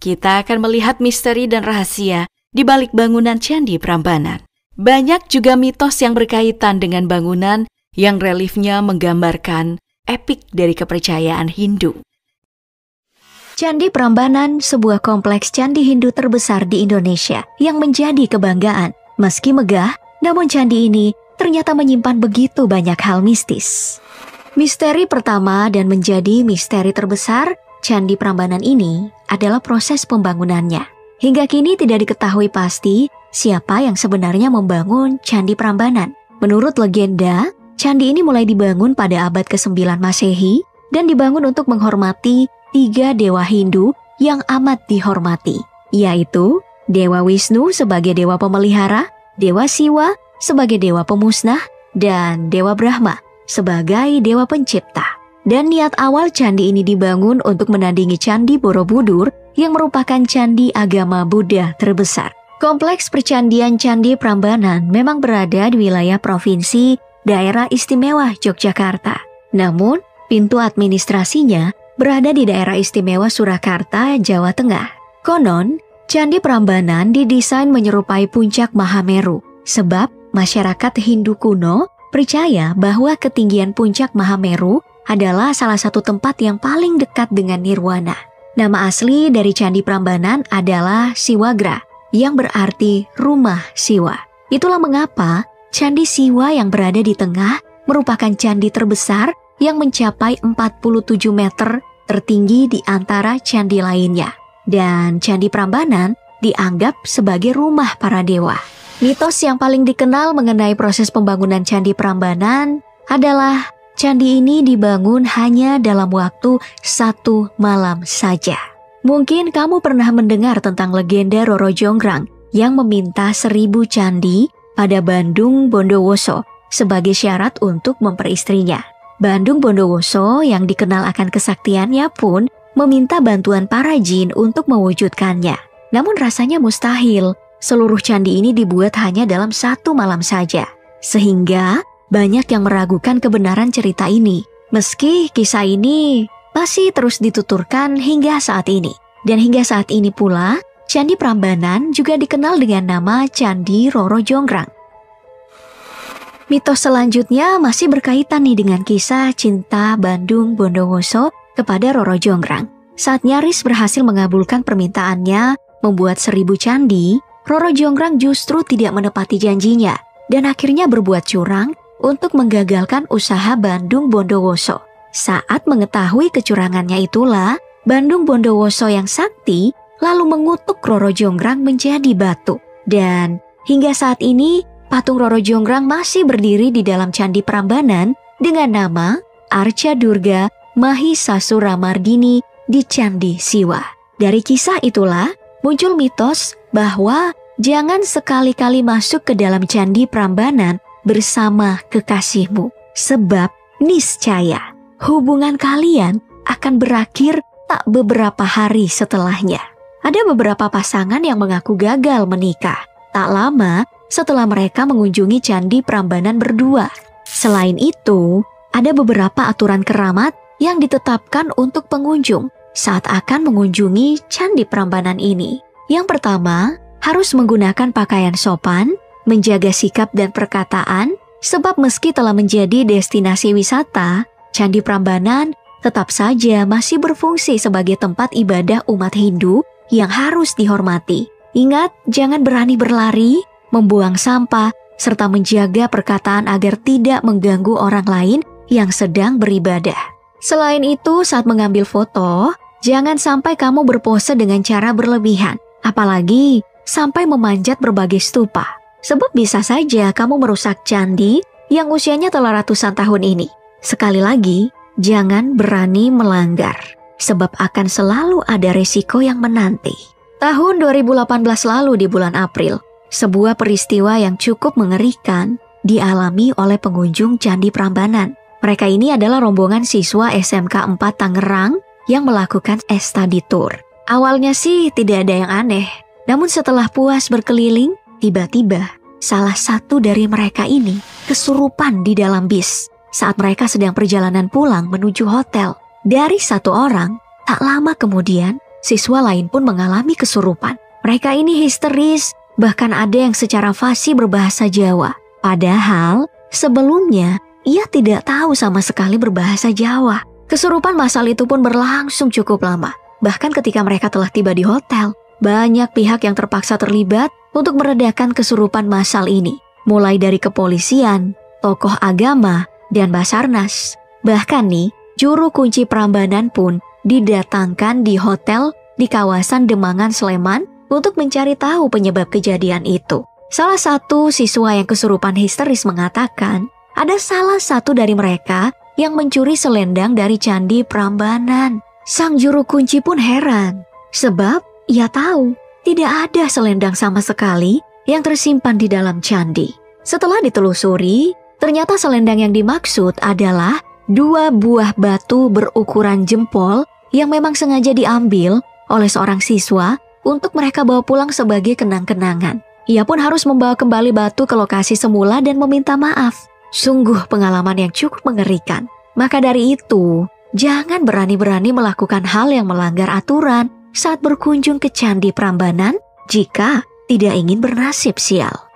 kita akan melihat misteri dan rahasia di balik bangunan Candi Prambanan. Banyak juga mitos yang berkaitan dengan bangunan yang reliefnya menggambarkan epik dari kepercayaan Hindu. Candi Prambanan, sebuah kompleks candi Hindu terbesar di Indonesia yang menjadi kebanggaan. Meski megah, namun candi ini ternyata menyimpan begitu banyak hal mistis. Misteri pertama dan menjadi misteri terbesar Candi Prambanan ini adalah proses pembangunannya. Hingga kini tidak diketahui pasti siapa yang sebenarnya membangun Candi Prambanan. Menurut legenda, candi ini mulai dibangun pada abad ke-9 Masehi dan dibangun untuk menghormati 3 dewa Hindu yang amat dihormati, yaitu Dewa Wisnu sebagai dewa pemelihara, Dewa Siwa sebagai dewa pemusnah, dan Dewa Brahma sebagai dewa pencipta. Dan niat awal candi ini dibangun untuk menandingi Candi Borobudur yang merupakan candi agama Buddha terbesar. Kompleks percandian Candi Prambanan memang berada di wilayah provinsi Daerah Istimewa Yogyakarta. Namun, pintu administrasinya berada di Daerah Istimewa Surakarta, Jawa Tengah. Konon, Candi Prambanan didesain menyerupai puncak Mahameru, sebab masyarakat Hindu kuno percaya bahwa ketinggian puncak Mahameru adalah salah satu tempat yang paling dekat dengan nirwana. Nama asli dari Candi Prambanan adalah Siwagra, yang berarti rumah Siwa. Itulah mengapa Candi Siwa yang berada di tengah merupakan candi terbesar yang mencapai 47 meter tertinggi di antara candi lainnya. Dan Candi Prambanan dianggap sebagai rumah para dewa. Mitos yang paling dikenal mengenai proses pembangunan Candi Prambanan adalah candi ini dibangun hanya dalam waktu 1 malam saja. Mungkin kamu pernah mendengar tentang legenda Roro Jonggrang yang meminta 1000 candi pada Bandung Bondowoso sebagai syarat untuk memperistrinya. Bandung Bondowoso yang dikenal akan kesaktiannya pun meminta bantuan para jin untuk mewujudkannya. Namun rasanya mustahil, seluruh candi ini dibuat hanya dalam 1 malam saja. Sehingga banyak yang meragukan kebenaran cerita ini. Meski kisah ini masih terus dituturkan hingga saat ini. Dan hingga saat ini pula, Candi Prambanan juga dikenal dengan nama Candi Roro Jonggrang. Mitos selanjutnya masih berkaitan nih dengan kisah cinta Bandung Bondowoso kepada Roro Jonggrang. Saat nyaris berhasil mengabulkan permintaannya membuat 1000 candi, Roro Jonggrang justru tidak menepati janjinya dan akhirnya berbuat curang untuk menggagalkan usaha Bandung Bondowoso. Saat mengetahui kecurangannya itulah, Bandung Bondowoso yang sakti lalu mengutuk Roro Jonggrang menjadi batu. Dan hingga saat ini, patung Roro Jonggrang masih berdiri di dalam Candi Prambanan dengan nama Arca Durga Mahisasura Mardini di Candi Siwa. Dari kisah itulah muncul mitos bahwa jangan sekali-kali masuk ke dalam Candi Prambanan bersama kekasihmu, sebab niscaya hubungan kalian akan berakhir tak beberapa hari setelahnya. Ada beberapa pasangan yang mengaku gagal menikah tak lama setelah mereka mengunjungi Candi Prambanan berdua. Selain itu, ada beberapa aturan keramat yang ditetapkan untuk pengunjung saat akan mengunjungi Candi Prambanan ini. Yang pertama, harus menggunakan pakaian sopan, menjaga sikap dan perkataan, sebab meski telah menjadi destinasi wisata, Candi Prambanan tetap saja masih berfungsi sebagai tempat ibadah umat Hindu yang harus dihormati. Ingat, jangan berani berlari, membuang sampah, serta menjaga perkataan agar tidak mengganggu orang lain yang sedang beribadah. Selain itu, saat mengambil foto, jangan sampai kamu berpose dengan cara berlebihan, apalagi sampai memanjat berbagai stupa. Sebab bisa saja kamu merusak candi yang usianya telah ratusan tahun ini. Sekali lagi, jangan berani melanggar, sebab akan selalu ada resiko yang menanti. Tahun 2018 lalu di bulan April, sebuah peristiwa yang cukup mengerikan dialami oleh pengunjung Candi Prambanan. Mereka ini adalah rombongan siswa SMK 4 Tangerang yang melakukan study tour. Awalnya sih tidak ada yang aneh, namun setelah puas berkeliling, tiba-tiba salah satu dari mereka ini kesurupan di dalam bis saat mereka sedang perjalanan pulang menuju hotel. Dari satu orang, tak lama kemudian siswa lain pun mengalami kesurupan. Mereka ini histeris, bahkan ada yang secara fasih berbahasa Jawa. Padahal sebelumnya ia tidak tahu sama sekali berbahasa Jawa. Kesurupan massal itu pun berlangsung cukup lama. Bahkan ketika mereka telah tiba di hotel, banyak pihak yang terpaksa terlibat untuk meredakan kesurupan massal ini. Mulai dari kepolisian, tokoh agama, dan Basarnas. Bahkan nih, juru kunci Prambanan pun didatangkan di hotel di kawasan Demangan, Sleman untuk mencari tahu penyebab kejadian itu. Salah satu siswa yang kesurupan histeris mengatakan, ada salah satu dari mereka yang mencuri selendang dari Candi Prambanan. Sang juru kunci pun heran, sebab ia tahu tidak ada selendang sama sekali yang tersimpan di dalam candi. Setelah ditelusuri, ternyata selendang yang dimaksud adalah 2 buah batu berukuran jempol yang memang sengaja diambil oleh seorang siswa untuk mereka bawa pulang sebagai kenang-kenangan. Ia pun harus membawa kembali batu ke lokasi semula dan meminta maaf. Sungguh pengalaman yang cukup mengerikan. Maka dari itu, jangan berani-berani melakukan hal yang melanggar aturan saat berkunjung ke Candi Prambanan jika tidak ingin bernasib sial.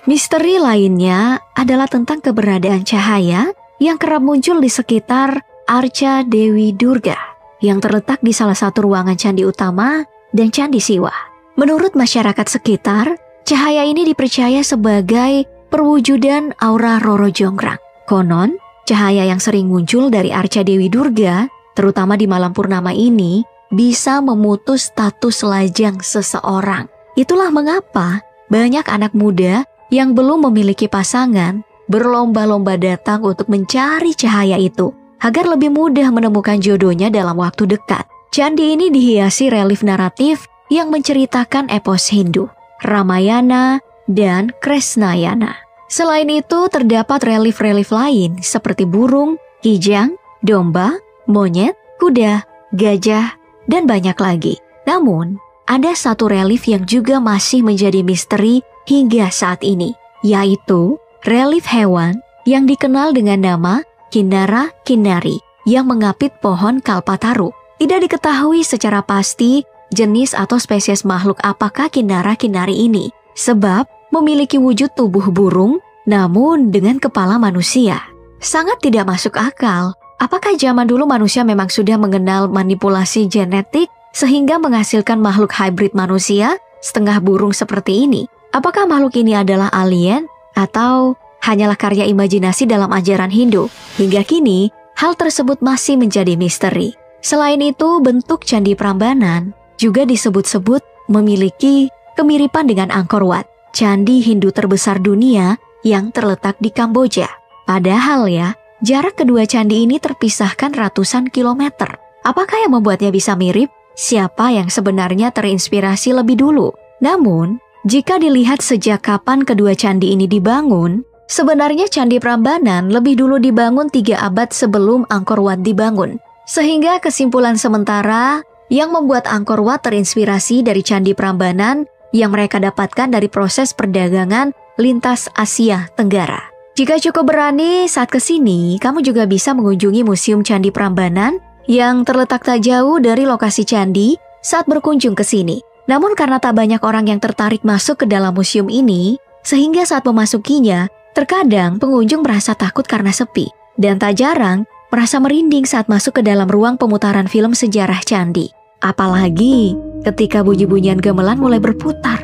Misteri lainnya adalah tentang keberadaan cahaya yang kerap muncul di sekitar Arca Dewi Durga yang terletak di salah satu ruangan candi utama dan Candi Siwa. Menurut masyarakat sekitar, cahaya ini dipercaya sebagai perwujudan aura Roro Jonggrang. Konon, cahaya yang sering muncul dari Arca Dewi Durga, terutama di malam purnama ini, bisa memutus status lajang seseorang. Itulah mengapa banyak anak muda yang belum memiliki pasangan berlomba-lomba datang untuk mencari cahaya itu agar lebih mudah menemukan jodohnya dalam waktu dekat. Candi ini dihiasi relief naratif yang menceritakan epos Hindu, Ramayana, dan Krishnayana. Selain itu, terdapat relief-relief lain seperti burung, kijang, domba, monyet, kuda, gajah, dan banyak lagi. Namun, ada satu relief yang juga masih menjadi misteri hingga saat ini, yaitu relief hewan yang dikenal dengan nama Kinara Kinari yang mengapit pohon kalpataru. Tidak diketahui secara pasti jenis atau spesies makhluk apakah Kinara Kinari ini, sebab memiliki wujud tubuh burung namun dengan kepala manusia. Sangat tidak masuk akal. Apakah zaman dulu manusia memang sudah mengenal manipulasi genetik sehingga menghasilkan makhluk hybrid manusia setengah burung seperti ini? Apakah makhluk ini adalah alien atau hanyalah karya imajinasi dalam ajaran Hindu? Hingga kini, hal tersebut masih menjadi misteri. Selain itu, bentuk Candi Prambanan juga disebut-sebut memiliki kemiripan dengan Angkor Wat, candi Hindu terbesar dunia yang terletak di Kamboja. Padahal ya, jarak kedua candi ini terpisahkan ratusan kilometer. Apakah yang membuatnya bisa mirip? Siapa yang sebenarnya terinspirasi lebih dulu? Namun, jika dilihat sejak kapan kedua candi ini dibangun, sebenarnya Candi Prambanan lebih dulu dibangun 3 abad sebelum Angkor Wat dibangun. Sehingga kesimpulan sementara yang membuat Angkor Wat terinspirasi dari Candi Prambanan yang mereka dapatkan dari proses perdagangan lintas Asia Tenggara. Jika cukup berani saat kesini, kamu juga bisa mengunjungi Museum Candi Prambanan yang terletak tak jauh dari lokasi candi saat berkunjung ke sini. Namun karena tak banyak orang yang tertarik masuk ke dalam museum ini, sehingga saat memasukinya, terkadang pengunjung merasa takut karena sepi. Dan tak jarang merasa merinding saat masuk ke dalam ruang pemutaran film sejarah candi. Apalagi ketika bunyi-bunyian gamelan mulai berputar.